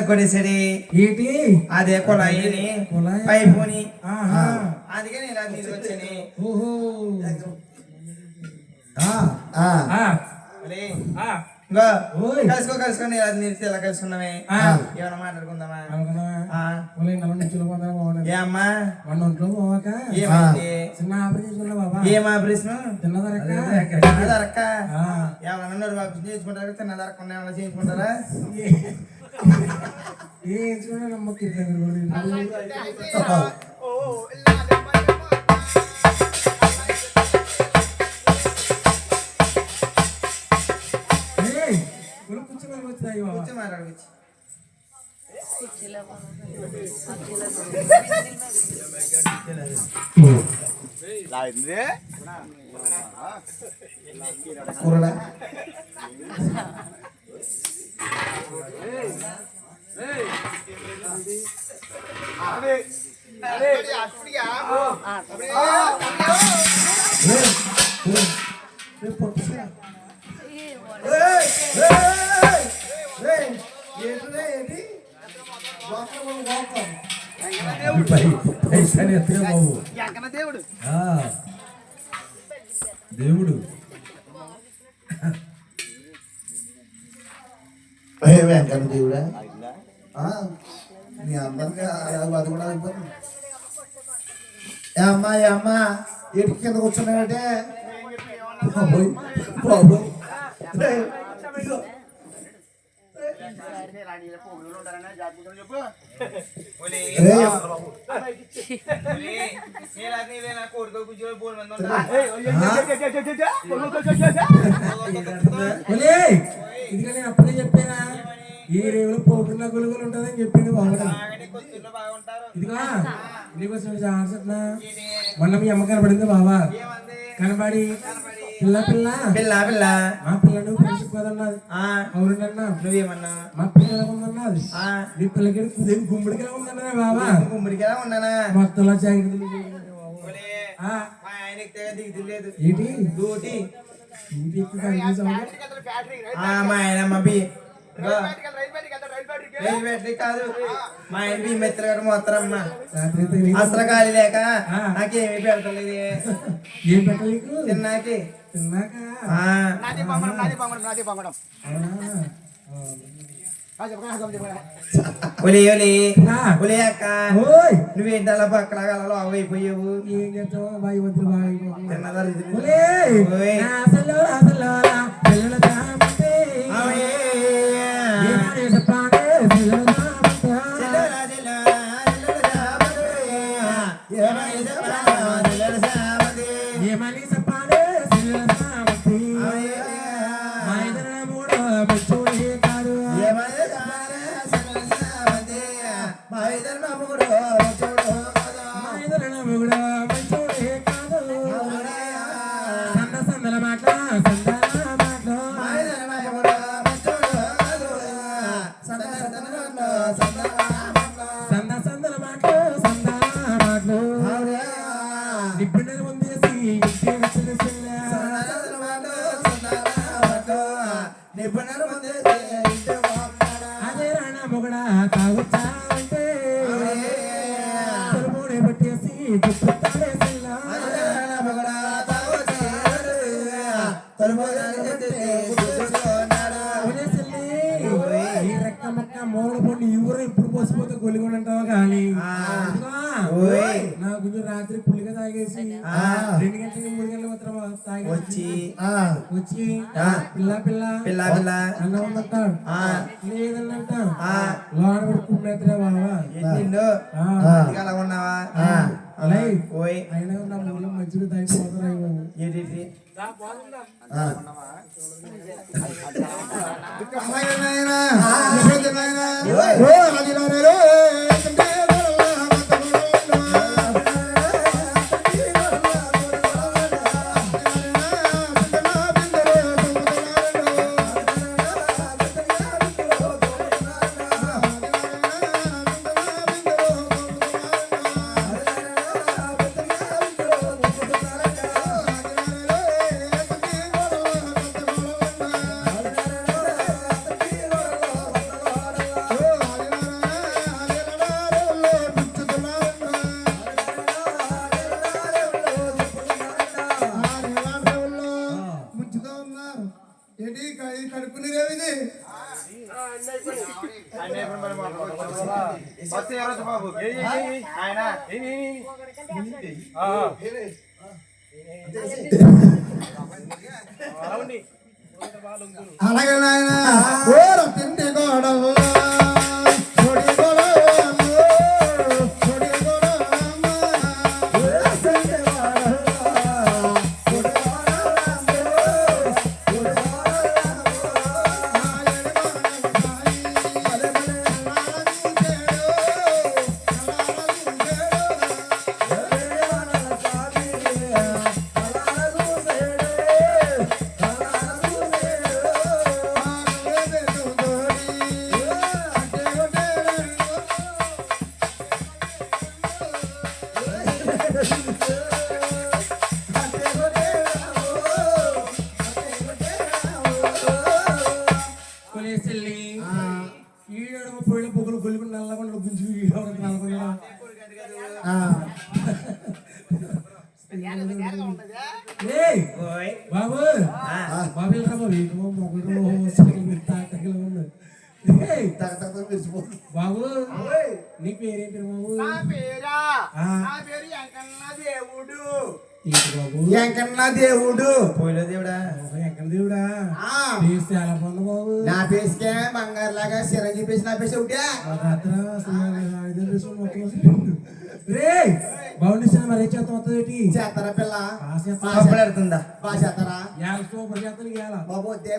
కొనేసరి ఏంటి అదే కొలాయిని పైపోని అందుకే నేను అది వచ్చాను. ఓహో కలుసుకొని ఎలా కలుసుకున్నామే ఏమన్నా మాట్లాడుకుందామా? ఏ అమ్మా ఏమైంది? ఏం ఆపరేషన్? తిన్నదరక్క ఎవరన్నా చేయించుకుంటారా? తిన్నదరకుండా ఏమన్నా చేయించుకుంటారా? కూర్చో మాట్లాడవచ్చు. కూరడా దేవుడు దేవుడు వెంకన్న దేవుడా నీ అందరికీ అది కూడా అయిపోతుంది. అమ్మా అమ్మా ఎటు కింద కూర్చున్నాయంటే ఇదిగా నేను అప్పుడే చెప్పానా ఈ రేవులో పోకుండా గొలుగులు ఉంటుందని చెప్పిండు బాగుంటా. ఇదిగా నీకోసం మొన్న మీ అమ్మ కనబడింది బాబా కనబడి పిల్ల పిల్ల పిల్ల పిల్ల మా పిల్లడు ఫ్రెండ్షిప్ కదన్నది. అవునన్నా నువ్వేమన్నా మా పిల్లల ఉందన్నది. నీ పిల్లకి గుమ్మడిగా ఉందన్నా బాబా గుమ్మడిగా ఉన్నానా మొత్తంలో జాగ్రత్తలు ఏంటి డ్యూటీ మా ఆయన మా బ్యాటరీ కాదు మా ఆయన బియ్యమెత్ర గారు మొత్తరమ్మ అసలు ఖాళీ లేక నాకేమీ పెడతలేదు. ఏం పెట్టలేదు తిన్నాకి తిన్నాక ఒలి ఒలి ఒలి అక్క నువ్వేంటి అలా పక్కన అలా అయిపోయావు? ఏం చేస్తావు బాయి వద్దు బాయి తిన్నదా రాత్రి పుల్లిగా తాగేసి 2 గంటలకి 3 గంటల మాత్రం వచ్చి పిల్ల పిల్ల పిల్ల పిల్ల అన్న ఉందంటాడు లేదన్నంట లోడ పడుకున్నట్లే బాబా అలా ఉన్నావా? అయినా నా మూలం మంచిగా తాగిపోతారా అలాగే నాయన ఓర తిండి గోడవు పొడి గోడవు పొడి గోడవమ్మ తిండి గోడవు పొడి కొలేసెల్లి ఈడమ పోయిన పొగలు కొలుకుని నల్లకుండా గుంజు నల్లకుండా ఓయ్ బాబు ఆ, బాబు వెళ్ళరా బాబు ఏమో మొగలు సైకిల్ మీద తాకలు ఉంది తగ తగ విరిచిపోతుంది బాబు నీ పేరేం పేరు బాబు ఏంటి బాబు వెంకన్న దేవుడు పోయిలో దేవుడా ఎక్కడ దేవుడా ఆ, పేరు చాలా బాగుంది బాబు నా పేసుకే బంగారు లాగా చిరంజీవి పేసి నా పేసి ఒకటే రే బాగుండి మరి ఏం చేస్తాం వస్తుంది ఏంటి చేస్తారా పిల్ల అప్పుడు ఆడుతుందా బాగా చేస్తారా సూపర్ చేస్తాను బాబు దేవ